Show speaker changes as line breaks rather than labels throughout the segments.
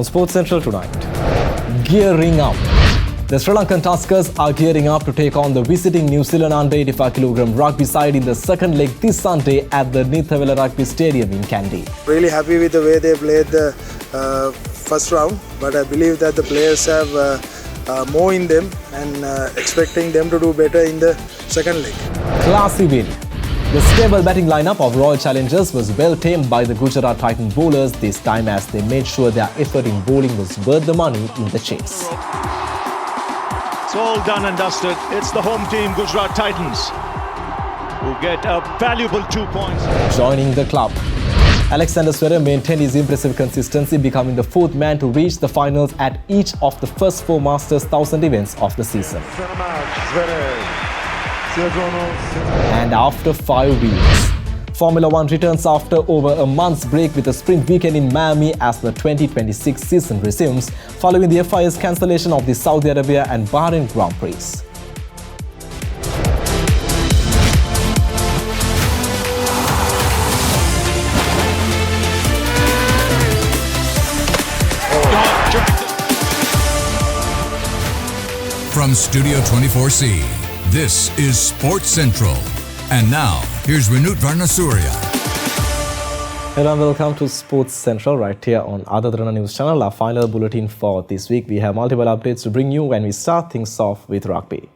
on Sports Central tonight. Gearing up. The Sri Lankan Tuskers are gearing up to take on the visiting New Zealand under 85kg rugby side in the second leg this Sunday at the Nithawela Rugby Stadium in Kandy.
Really happy with the way they played the first round, but I believe that the players have more in them and expecting them to do better in the second leg.
Classy win. The stable batting lineup of Royal Challengers was well tamed by the Gujarat Titan bowlers this time as they made sure their effort in bowling was worth the money in the chase.
It's all done and dusted. It's the home team, Gujarat Titans, who get a valuable 2 points.
Joining the club, Alexander Swearer maintained his impressive consistency, becoming the fourth man to reach the finals at each of the first 4 Masters 1000 events of the season. And after 5 weeks, Formula One returns after over a month's break with a sprint weekend in Miami as the 2026 season resumes, following the FIA's cancellation of the Saudi Arabia and Bahrain Grand Prix.
From Studio 24C, this is Sports Central. And now, here's Renut Varnasurya.
Hello and welcome to Sports Central right here on Derana News Channel. Our final bulletin for this week. We have multiple updates to bring you when we start things off with rugby.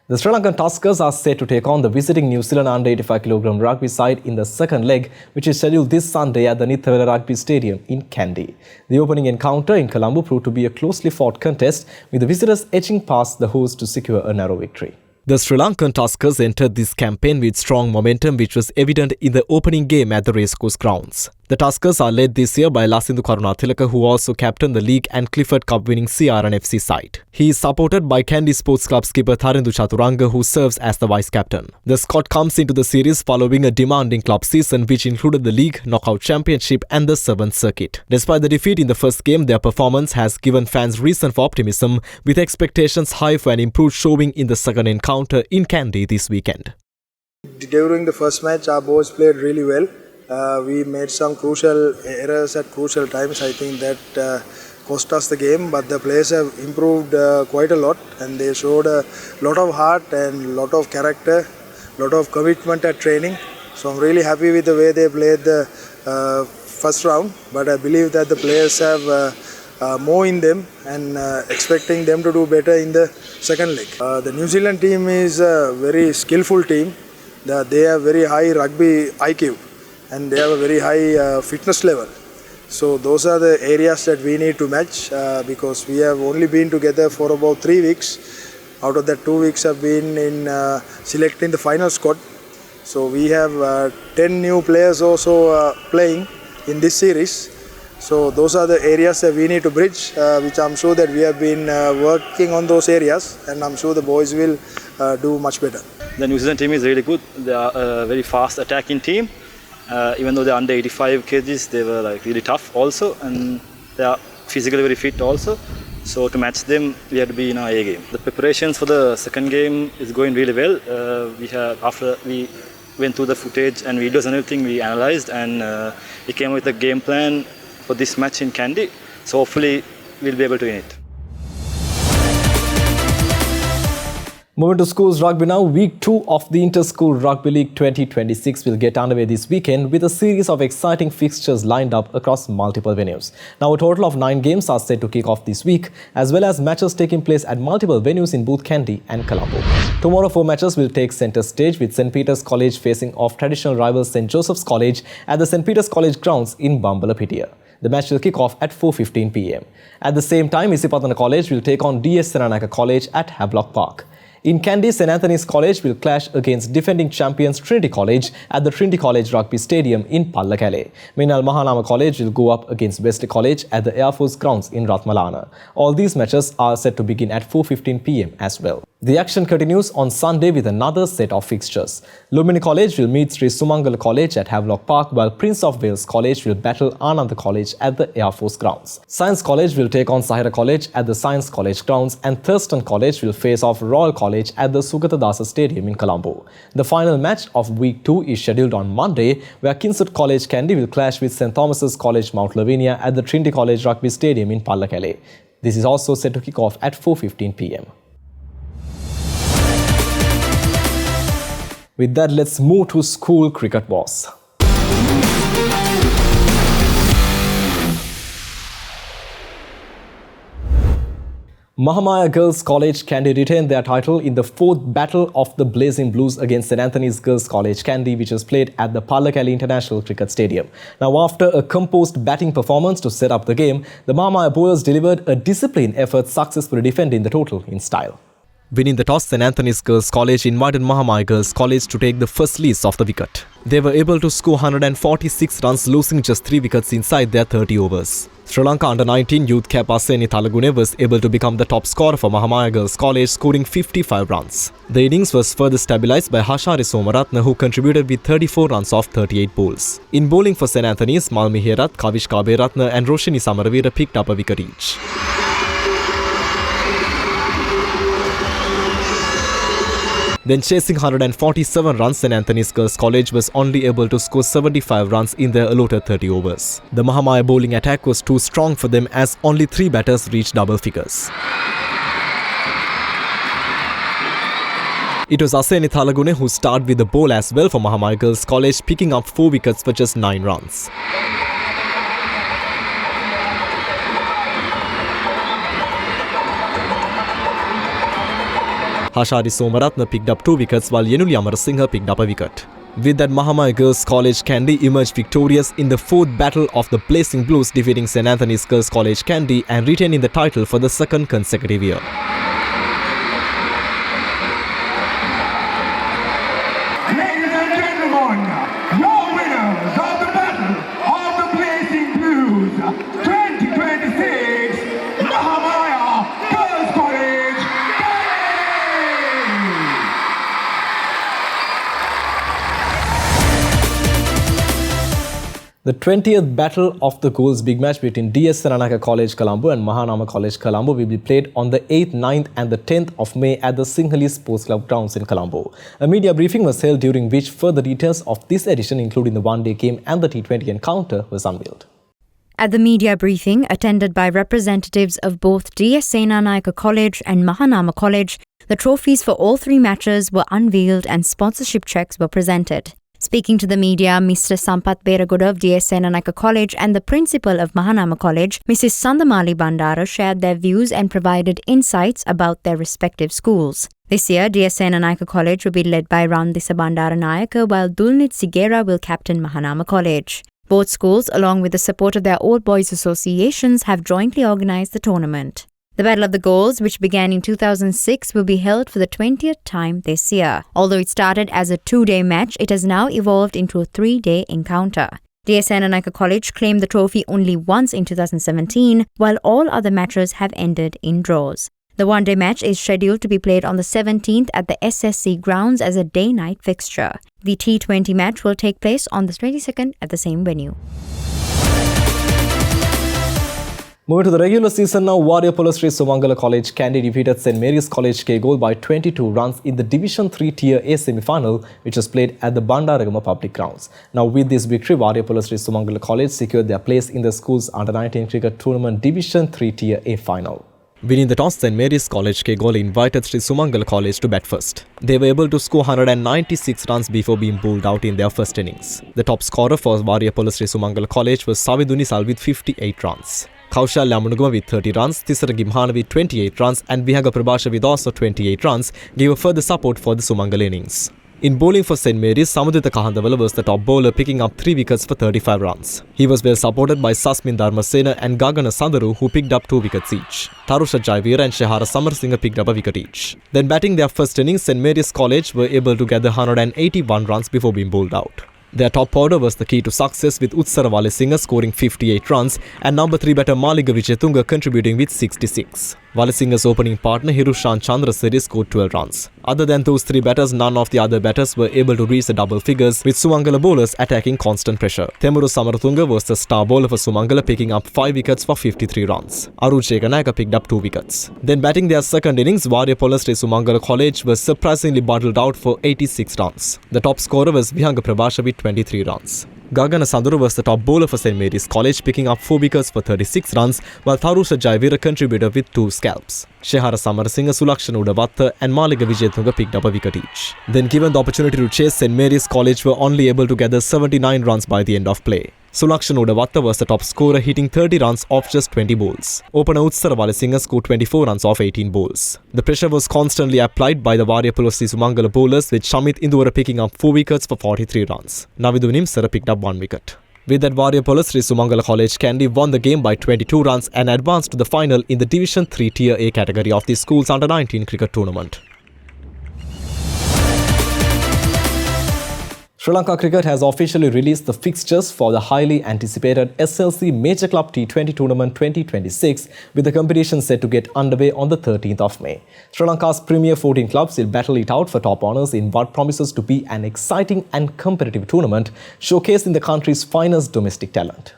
The Sri Lankan Tuskers are set to take on the visiting New Zealand under 85kg rugby side in the second leg, which is scheduled this Sunday at the Nithawela Rugby Stadium in Kandy. The opening encounter in Colombo proved to be a closely fought contest, with the visitors edging past the hosts to secure a narrow victory. The Sri Lankan Tuskers entered this campaign with strong momentum, which was evident in the opening game at the racecourse grounds. The Tuskers are led this year by Lasindu Karunathilaka, who also captained the league and Clifford Cup winning CRN FC side. He is supported by Kandy Sports Club skipper Tharindu Chaturanga, who serves as the vice-captain. The squad comes into the series following a demanding club season which included the league, knockout championship and the 7th circuit. Despite the defeat in the first game, their performance has given fans reason for optimism, with expectations high for an improved showing in the second encounter in Kandy this weekend.
During the first match, our boys played really well. We made some crucial errors at crucial times. I think that cost us the game, but the players have improved quite a lot and they showed a lot of heart and a lot of character, a lot of commitment at training. So I'm really happy with the way they played the first round, but I believe that the players have more in them and expecting them to do better in the second leg. The New Zealand team is a very skillful team. They have very high rugby IQ and they have a very high fitness level. So those are the areas that we need to match because we have only been together for about 3 weeks. Out of that 2 weeks have been in selecting the final squad. So we have 10 new players also playing in this series. So those are the areas that we need to bridge, which I'm sure that we have been working on those areas, and I'm sure the boys will do much better.
The New Zealand team is really good. They are a very fast attacking team. Even though they're under 85 kgs, they were like really tough also, and they are physically very fit also. So to match them, we had to be in our A game. The preparations for the second game is going really well. After we went through the footage and videos and everything, we analysed and we came with a game plan for this match in Kandy. So hopefully we'll be able to win it.
Moving to schools rugby now, week 2 of the Inter-School Rugby League 2026 will get underway this weekend with a series of exciting fixtures lined up across multiple venues. Now a total of 9 games are set to kick off this week, as well as matches taking place at multiple venues in both Kandy and Colombo. Tomorrow 4 matches will take centre stage, with St. Peter's College facing off traditional rival St. Joseph's College at the St. Peter's College grounds in Bambalapitia. The match will kick off at 4:15 p.m. At the same time, Isipathana College will take on DS Senanaka College at Havelock Park. In Kandy, St. Anthony's College will clash against defending champions Trinity College at the Trinity College Rugby Stadium in Pallakele. Meanwhile, Mahanama College will go up against Wesley College at the Air Force grounds in Ratmalana. All these matches are set to begin at 4:15 p.m. as well. The action continues on Sunday with another set of fixtures. Lumini College will meet Sri Sumangala College at Havelock Park, while Prince of Wales College will battle Ananda College at the Air Force Grounds. Science College will take on Sahara College at the Science College Grounds, and Thurston College will face off Royal College at the Sugata Dasa Stadium in Colombo. The final match of Week 2 is scheduled on Monday, where Kingswood College Kandy will clash with St Thomas's College Mount Lavinia at the Trinity College Rugby Stadium in Pallakele. This is also set to kick off at 4:15 p.m. With that, let's move to school cricket wars. Mahamaya Girls College Kandy retained their title in the fourth Battle of the Blazing Blues against St Anthony's Girls College Kandy, which was played at the Pallakele International Cricket Stadium. Now, after a composed batting performance to set up the game, the Mahamaya bowlers delivered a disciplined effort, successfully defending the total in style. Winning the toss, St Anthony's Girls College invited Mahamaya Girls College to take the first lease of the wicket. They were able to score 146 runs, losing just 3 wickets inside their 30 overs. Sri Lanka Under-19 youth cap Aseni Thalagune was able to become the top scorer for Mahamaya Girls College, scoring 55 runs. The innings was further stabilised by Hashari Somaratna, who contributed with 34 runs off 38 balls. In bowling for St Anthony's, Malmi Herath, Kavish Kaberatna and Roshini Samaravira picked up a wicket each. Then chasing 147 runs, St Anthony's Girls College was only able to score 75 runs in their allotted 30 overs. The Mahamaya bowling attack was too strong for them, as only 3 batters reached double figures. It was Aseni Thalagune who started with the ball as well for Mahamaya Girls College, picking up 4 wickets for just 9 runs. Hashari Somaratna picked up 2 wickets, while Yenuli Amarasinghe picked up a wicket. With that, Mahamaya Girls College Kandy emerged victorious in the 4th Battle of the Blazing Blues, defeating St Anthony's Girls College Kandy and retaining the title for the 2nd consecutive year.
Ladies and gentlemen, your winners of the Battle of the Blazing Blues 2026, Mahamaya Girls College Kandy!
The 20th Battle of the Goals big match between DS Seranaka College Colombo and Mahanama College Colombo will be played on the 8th, 9th and the 10th of May at the Singhali Sports Club grounds in Colombo. A media briefing was held, during which further details of this edition, including the one-day game and the T20 encounter, was unveiled.
At the media briefing, attended by representatives of both DS Senanayaka College and Mahanama College, the trophies for all 3 matches were unveiled and sponsorship checks were presented. Speaking to the media, Mr. Sampath Beragoda of DS Senanayaka College and the principal of Mahanama College, Mrs. Sandamali Bandara, shared their views and provided insights about their respective schools. This year, DS Senanayaka College will be led by Randisa Bandara Nayaka, while Dulnit Sigera will captain Mahanama College. Both schools, along with the support of their old boys associations, have jointly organised the tournament. The Battle of the Goals, which began in 2006, will be held for the 20th time this year. Although it started as a 2-day match, it has now evolved into a 3-day encounter. DS Senanayaka College claimed the trophy only once in 2017, while all other matches have ended in draws. The one-day match is scheduled to be played on the 17th at the SSC grounds as a day-night fixture. The T20 match will take place on the 22nd at the same venue.
Moving to the regular season now, Warrior Polo Sri Sumangala College Kandy defeated St Mary's College K-Goal by 22 runs in the Division 3 Tier A semi-final, which was played at the Bandaragama public grounds. Now, with this victory, Warrior Polo Sri Sumangala College secured their place in the school's Under-19 Cricket Tournament Division 3 Tier A final. Winning the toss, St Mary's College K-Goal invited Sri Sumangala College to bat first. They were able to score 196 runs before being bowled out in their first innings. The top scorer for Warrior Polo Sri Sumangala College was Saviduni Sal with 58 runs. Kaushal Lamunugama with 30 runs, Tisara Gimhana with 28 runs and Vihaga Prabhasha with also 28 runs gave a further support for the Sumangala innings. In bowling for St Mary's, Samadita Kahandavala was the top bowler, picking up 3 wickets for 35 runs. He was well supported by Sasmin Dharmasena and Gagana Sandaru, who picked up 2 wickets each. Tarusha Jaivira and Shehara Samarasinghe picked up a wicket each. Then batting their first innings, St Mary's College were able to gather 181 runs before being bowled out. Their top order was the key to success, with Utsarawale Singh scoring 58 runs and number 3 batter Maliga Vijayatunga contributing with 66. Walasinga's opening partner Hirushan Chandrasiri scored 12 runs. Other than those three batters, none of the other batters were able to reach the double figures, with Sumangala bowlers attacking constant pressure. Temuru Samaratunga was the star bowler for Sumangala, picking up 5 wickets for 53 runs. Arun Shekanaka picked up 2 wickets. Then batting their second innings, Warrior Sri Sumangala College was surprisingly bundled out for 86 runs. The top scorer was Vihanga Prabhasha with 23 runs. Gagana Sanduru was the top bowler for St. Mary's College, picking up 4 wickets for 36 runs, while Tharusha Jaivira contributed with 2 scalps. Shehara Samarasinga, Sulakshana Udavatta and Maliga Vijayatunga picked up a wicket each. Then given the opportunity to chase, St. Mary's College were only able to gather 79 runs by the end of play. Sulakshana Udavatta was the top scorer, hitting 30 runs off just 20 balls. Opener Utsara Walasinga scored 24 runs off 18 balls. The pressure was constantly applied by the Warrior Sri Sumangala bowlers, with Shamit Indura picking up 4 wickets for 43 runs. Navidu Nimsara picked up 1 wicket. With that, Warrior Sri Sumangala College Kandy won the game by 22 runs and advanced to the final in the Division 3 Tier A category of the school's Under-19 cricket tournament. Sri Lanka Cricket has officially released the fixtures for the highly anticipated SLC Major Club T20 Tournament 2026, with the competition set to get underway on the 13th of May. Sri Lanka's premier 14 clubs will battle it out for top honours in what promises to be an exciting and competitive tournament, showcasing the country's finest domestic talent.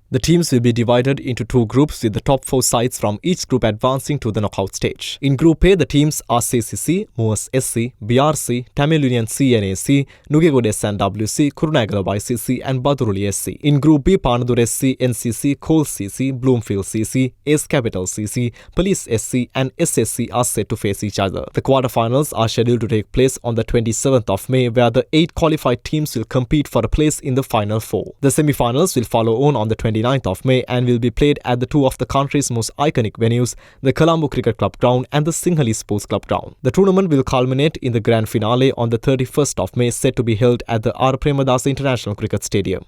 The teams will be divided into 2 groups, with the top 4 sides from each group advancing to the knockout stage. In Group A, the teams are CCC, Moas SC, BRC, Tamil Union CNAC, Nugegod SNWC, Kurunagala YCC and Baduruli SC. In Group B, Panadur SC, NCC, Cole CC, Bloomfield CC, Ace Capital CC, Police SC and SSC are set to face each other. The quarterfinals are scheduled to take place on the 27th of May, where the 8 qualified teams will compete for a place in the final 4. The semi-finals will follow on the 29th of May and will be played at the 2 of the country's most iconic venues, the Colombo Cricket Club Ground and the Sinhalese Sports Club Ground. The tournament will culminate in the grand finale on the 31st of May, set to be held at the R. Premadasa International Cricket Stadium.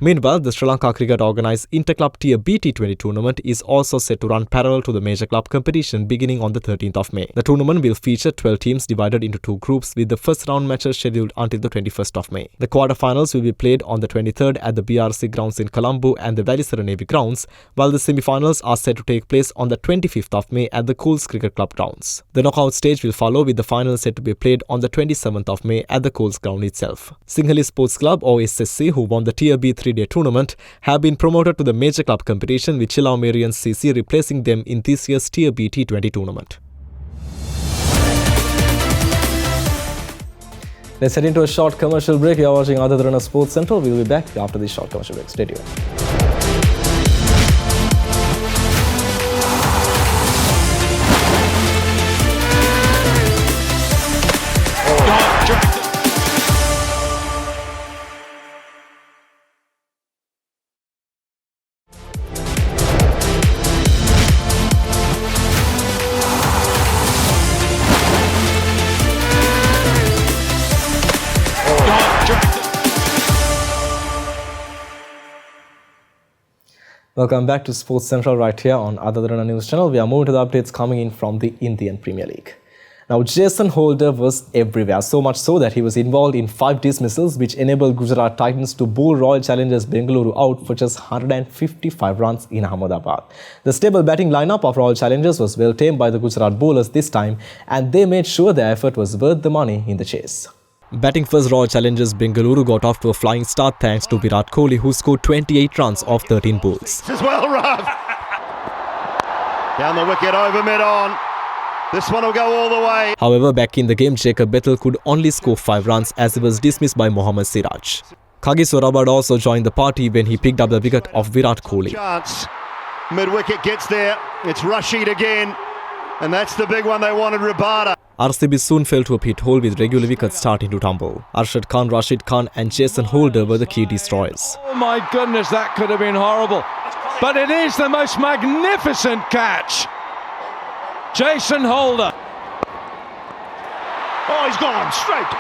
Meanwhile, the Sri Lanka Cricket organised Interclub Tier B T20 tournament is also set to run parallel to the major club competition beginning on the 13th of May. The tournament will feature 12 teams divided into 2 groups, with the first round matches scheduled until the 21st of May. The quarterfinals will be played on the 23rd at the BRC grounds in Colombo and the Valisara Navy grounds, while the semi-finals are set to take place on the 25th of May at the Coles Cricket Club grounds. The knockout stage will follow, with the final set to be played on the 27th of May at the Coles ground itself. Sinhalese Sports Club or SSC, who won the Tier B 3-day tournament, have been promoted to the major club competition, with Chilau Marian CC replacing them in this year's Tier B T20 tournament. Let's head into a short commercial break. You are watching Derana Sports Central. We will be back after this short commercial break. Stay tuned. Welcome back to Sports Central right here on Derana News Channel. We are moving to the updates coming in from the Indian Premier League. Now, Jason Holder was everywhere, so much so that he was involved in 5 dismissals, which enabled Gujarat Titans to bowl Royal Challengers Bengaluru out for just 155 runs in Ahmedabad. The stable batting lineup of Royal Challengers was well tamed by the Gujarat bowlers this time, and they made sure their effort was worth the money in the chase. Batting first, Royal Challengers Bengaluru got off to a flying start thanks to Virat Kohli, who scored 28 runs off 13 balls.
As well, Rav. Down the wicket, over mid-on. This one will go all the way.
However, back in the game, Jacob Bethel could only score 5 runs as he was dismissed by Mohammad Siraj. Kagiso Rabad also joined the party when he picked up the wicket of Virat Kohli.
Chance. Mid-wicket gets there. It's Rashid again. And that's the big one they wanted, Rabada.
RCB soon fell to a pit hole with regular wickets starting to tumble. Arshad Khan, Rashid Khan and Jason Holder were the key destroyers.
Oh my goodness, that could have been horrible. But it is the most magnificent catch. Jason Holder.
Oh, he's gone straight.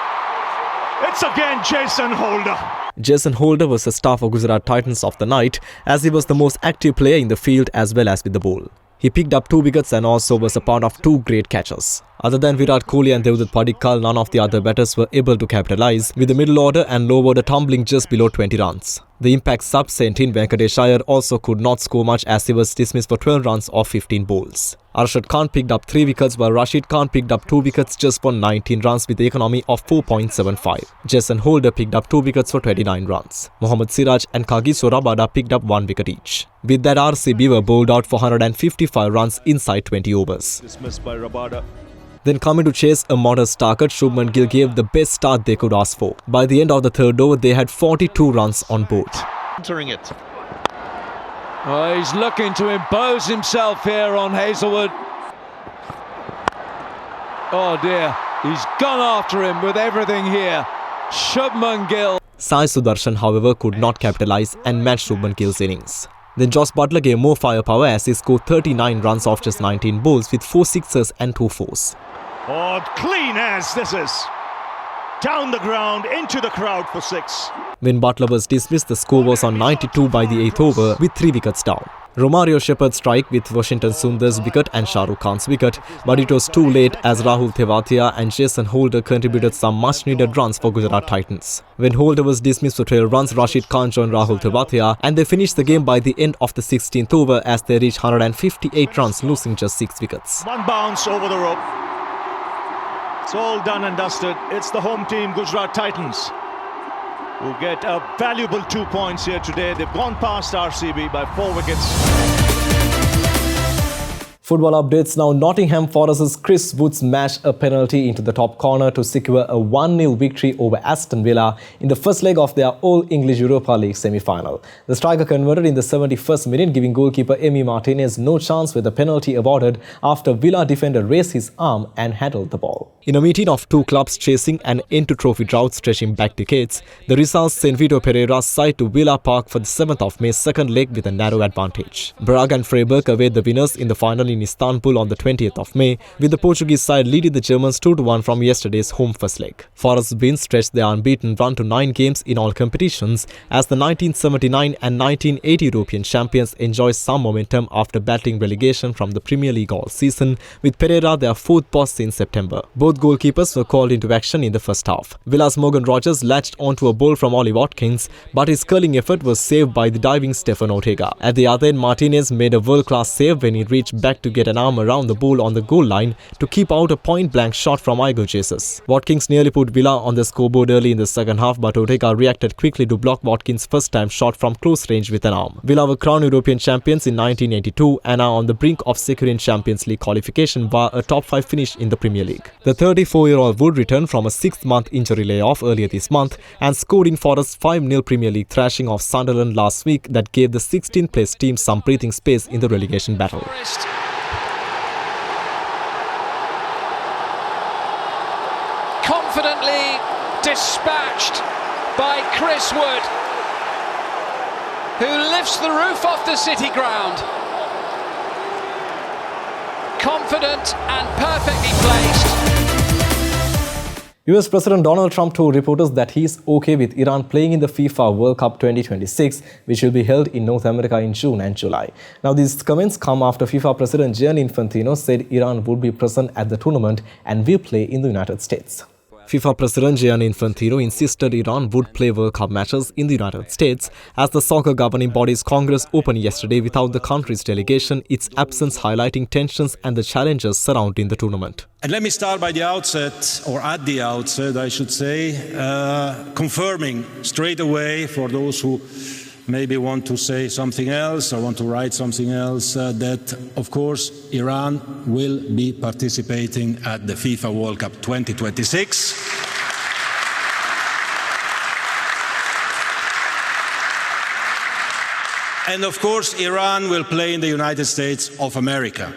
It's again Jason Holder.
Jason Holder was the star for Gujarat Titans of the night, as he was the most active player in the field as well as with the ball. He picked up 2 wickets and also was a part of 2 great catches. Other than Virat Kohli and Devdutt Padikkal, none of the other batters were able to capitalise, with the middle order and low order tumbling just below 20 runs. The Impact sub-17 Venkatesh Iyer also could not score much as he was dismissed for 12 runs off 15 balls. Arshad Khan picked up 3 wickets while Rashid Khan picked up 2 wickets just for 19 runs with the economy of 4.75. Jason Holder picked up 2 wickets for 29 runs. Mohammad Siraj and Kagiso Rabada picked up 1 wicket each. With that, RCB were bowled out for 155 runs inside 20 overs.
Dismissed by Rabada.
Then coming to chase a modest target, Shubman Gill gave the best start they could ask for. By the end of the third over, they had 42 runs on board.
Entering it.
Oh, he's looking to impose himself here on Hazelwood. Oh dear, he's gone after him with everything here. Shubman Gill.
Sai Sudarshan, however, could not capitalise and matched Shubman Gill's innings. Then Josh Butler gave more firepower as he scored 39 runs off just 19 balls with 4 sixes and 2 fours.
Oh, clean as this is. Down the ground, into the crowd for 6.
When Butler was dismissed, the score was on 92 by the 8th over with 3 wickets down. Romario Shepherd struck with Washington Sundar's wicket and Shah Rukh Khan's wicket, but it was too late as Rahul Tewatia and Jason Holder contributed some much-needed runs for Gujarat Titans. When Holder was dismissed for 12 runs, Rashid Khan joined Rahul Tewatia and they finished the game by the end of the 16th over as they reached 158 runs, losing just 6 wickets.
One bounce over the rope. It's all done and dusted. It's the home team, Gujarat Titans, who get a valuable 2 points here today. They've gone past RCB by 4 wickets.
Football updates now. Nottingham Forest's Chris Wood smashed a penalty into the top corner to secure a 1-0 victory over Aston Villa in the first leg of their All-English Europa League semi-final. The striker converted in the 71st minute, giving goalkeeper Emi Martinez no chance with the penalty awarded after Villa defender raised his arm and handled the ball. In a meeting of two clubs chasing an end-to-trophy drought stretching back decades, the results sent Vitor Pereira's side to Villa Park for the 7th of May's second leg with a narrow advantage. Braga and Freiburg await the winners in the final in Istanbul on the 20th of May, with the Portuguese side leading the Germans 2-1 from yesterday's home first leg. Forest's win stretched their unbeaten run to 9 games in all competitions as the 1979 and 1980 European champions enjoy some momentum after battling relegation from the Premier League all season, with Pereira their 4th boss since September. Both goalkeepers were called into action in the first half. Villa's Morgan Rogers latched onto a ball from Ollie Watkins, but his curling effort was saved by the diving Stefan Ortega. At the other end, Martinez made a world-class save when he reached back to get an arm around the ball on the goal line to keep out a point-blank shot from Igor Jesus. Watkins nearly put Villa on the scoreboard early in the second half, but Ortega reacted quickly to block Watkins' first-time shot from close range with an arm. Villa were crowned European champions in 1982 and are on the brink of securing Champions League qualification via a top-5 finish in the Premier League. The 34-year-old Wood returned from a 6th-month injury layoff earlier this month and scored in Forest's 5-0 Premier League thrashing of Sunderland last week that gave the 16th-place team some breathing space in the relegation battle.
Confidently dispatched by Chris Wood, who lifts the roof off the City ground. Confident and perfectly placed.
US President Donald Trump told reporters that he is okay with Iran playing in the FIFA World Cup 2026, which will be held in North America in June and July. Now, these comments come after FIFA President Gianni Infantino said Iran would be present at the tournament and will play in the United States. FIFA President Gianni Infantino insisted Iran would play World Cup matches in the United States as the soccer governing body's Congress opened yesterday without the country's delegation, its absence highlighting tensions and the challenges surrounding the tournament.
And let me start by the outset, or at the outset, I should say, confirming straight away for those who maybe want to say something else or want to write something else, that, of course, Iran will be participating at the FIFA World Cup 2026. And, of course, Iran will play in the United States of America.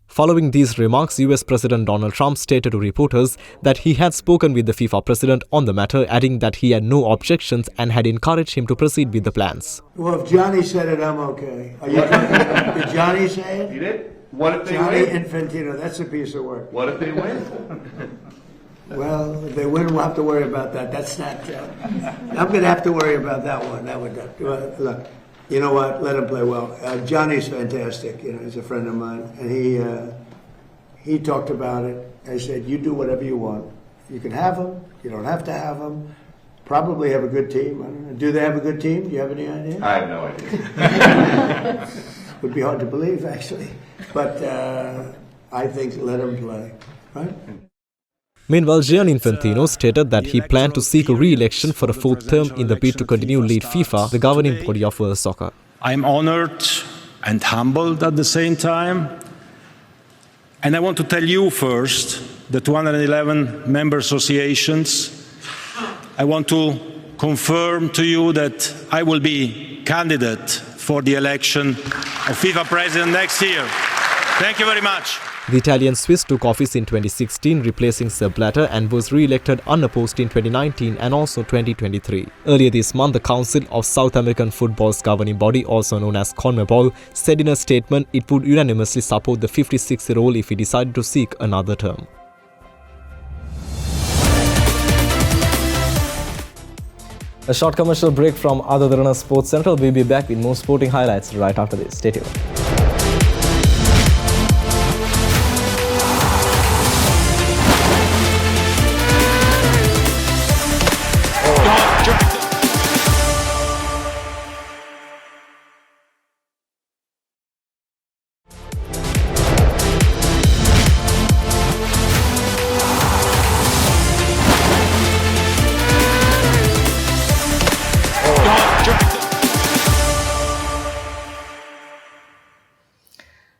Following these remarks, US President Donald Trump stated to reporters that he had spoken with the FIFA president on the matter, adding that he had no objections and had encouraged him to proceed with the plans.
Well, if Johnny said it, I'm okay. Are you did Johnny say it?
He did? What if they
Johnny
win?
Infantino, that's a piece of work.
What if they win?
Well, if they win, we'll have to worry about that. That's not... I'm going to have to worry about that one. Look. You know what? Let him play well. Johnny's fantastic. You know, he's a friend of mine, and he talked about it. I said, "You do whatever you want, You can have them. You don't have to have them. Probably have a good team. I don't know. Do they have a good team? Do you have any idea?
I have no idea.
Would be hard to believe, actually. But I think let them play, right?
Meanwhile, Gianni Infantino stated that he planned to seek a re-election for a fourth term in the bid to continue lead FIFA, the governing body of world soccer.
I'm honored and humbled at the same time. And I want to tell you first, the 211 member associations, I want to confirm to you that I will be candidate for the election of FIFA president next year. Thank you very much.
The Italian Swiss took office in 2016, replacing Sepp Blatter, and was re-elected unopposed in 2019 and also 2023. Earlier this month, the Council of South American Football's governing body, also known as CONMEBOL, said in a statement it would unanimously support the 56-year-old if he decided to seek another term. A short commercial break from Derana Sports Central. We'll be back with more sporting highlights right after this. Stay tuned.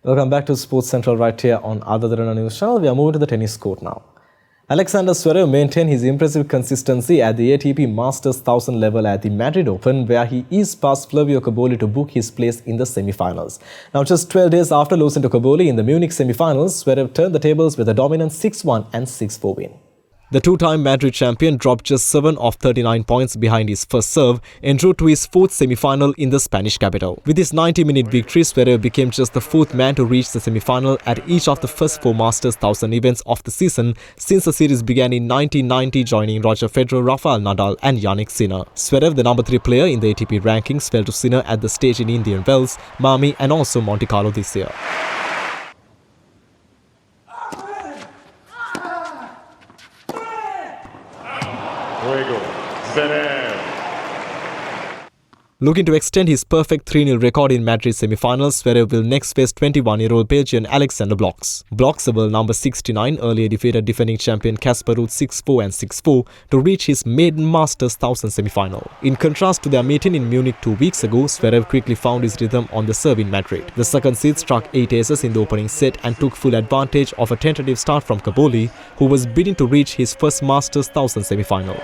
Welcome back to Sports Central right here on Derana News Channel. We are moving to the tennis court now. Alexander Zverev maintained his impressive consistency at the ATP Masters 1000 level at the Madrid Open, where he eased past Flavio Cobolli to book his place in the semi-finals. Now, just 12 days after losing to Cobolli in the Munich semi-finals, Zverev turned the tables with a dominant 6-1 and 6-4 win. The two-time Madrid champion dropped just 7 of 39 points behind his first serve and drew to his fourth semi-final in the Spanish capital. With his 90-minute victory, Zverev became just the fourth man to reach the semi-final at each of the first 4 Masters 1000 events of the season since the series began in 1990, joining Roger Federer, Rafael Nadal and Yannick Sinner. Zverev, the number 3 player in the ATP rankings, fell to Sinner at the stage in Indian Wells, Miami and also Monte Carlo this year. Looking to extend his perfect 3-0 record in Madrid semi-finals, Zverev will next face 21-year-old Belgian Alexander Blocks. Blocks, the world number 69, earlier defeated defending champion Casper Ruud 6-4 and 6-4 to reach his maiden Masters 1000 semi-final. In contrast to their meeting in Munich 2 weeks ago, Zverev quickly found his rhythm on the serve in Madrid. The second seed struck 8 aces in the opening set and took full advantage of a tentative start from Cobolli, who was bidding to reach his first Masters 1000 semi-final.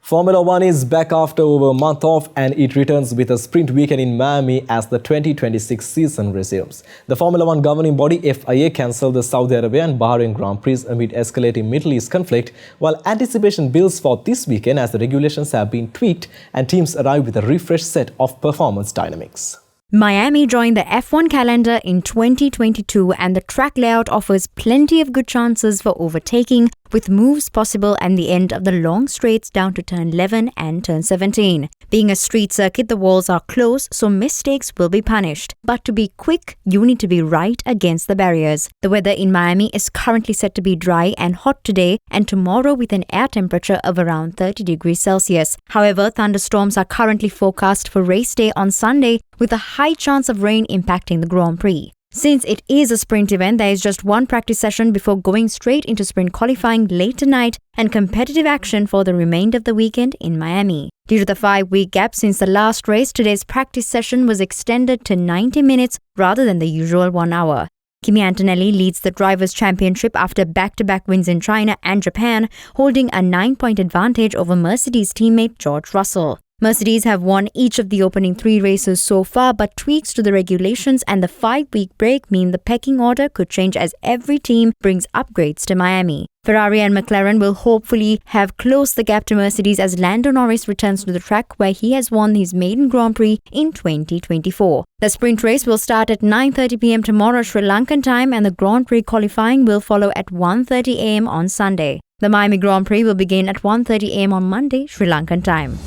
Formula One is back after over a month off, and it returns with a sprint weekend in Miami as the 2026 season resumes. The Formula One governing body FIA cancelled the Saudi Arabia and Bahrain Grand Prix amid escalating Middle East conflict, while anticipation builds for this weekend as the regulations have been tweaked and teams arrive with a refreshed set of performance dynamics.
Miami joined the F1 calendar in 2022, and the track layout offers plenty of good chances for overtaking, with moves possible at the end of the long straights down to turn 11 and turn 17. Being a street circuit, the walls are close, so mistakes will be punished. But to be quick, you need to be right against the barriers. The weather in Miami is currently set to be dry and hot today and tomorrow, with an air temperature of around 30 degrees Celsius. However, thunderstorms are currently forecast for race day on Sunday, with a high chance of rain impacting the Grand Prix. Since it is a sprint event, there is just one practice session before going straight into sprint qualifying late tonight and competitive action for the remainder of the weekend in Miami. Due to the 5-week gap since the last race, today's practice session was extended to 90 minutes rather than the usual 1 hour. Kimi Antonelli leads the Drivers' Championship after back-to-back wins in China and Japan, holding a 9-point advantage over Mercedes teammate George Russell. Mercedes have won each of the opening 3 races so far, but tweaks to the regulations and the 5-week break mean the pecking order could change as every team brings upgrades to Miami. Ferrari and McLaren will hopefully have closed the gap to Mercedes as Lando Norris returns to the track where he has won his maiden Grand Prix in 2024. The sprint race will start at 9:30 p.m. tomorrow Sri Lankan time, and the Grand Prix qualifying will follow at 1:30 a.m. on Sunday. The Miami Grand Prix will begin at 1:30 a.m. on Monday Sri Lankan time.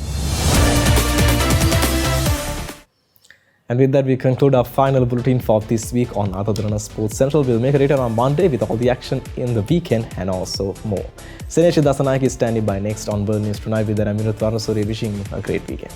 And with that, we conclude our final bulletin for this week on Derana Sports Central. We'll make a return on Monday with all the action in the weekend and also more. Senesh Dasanayake is standing by next on World News Tonight with Derana Varnasuri, wishing you a great weekend.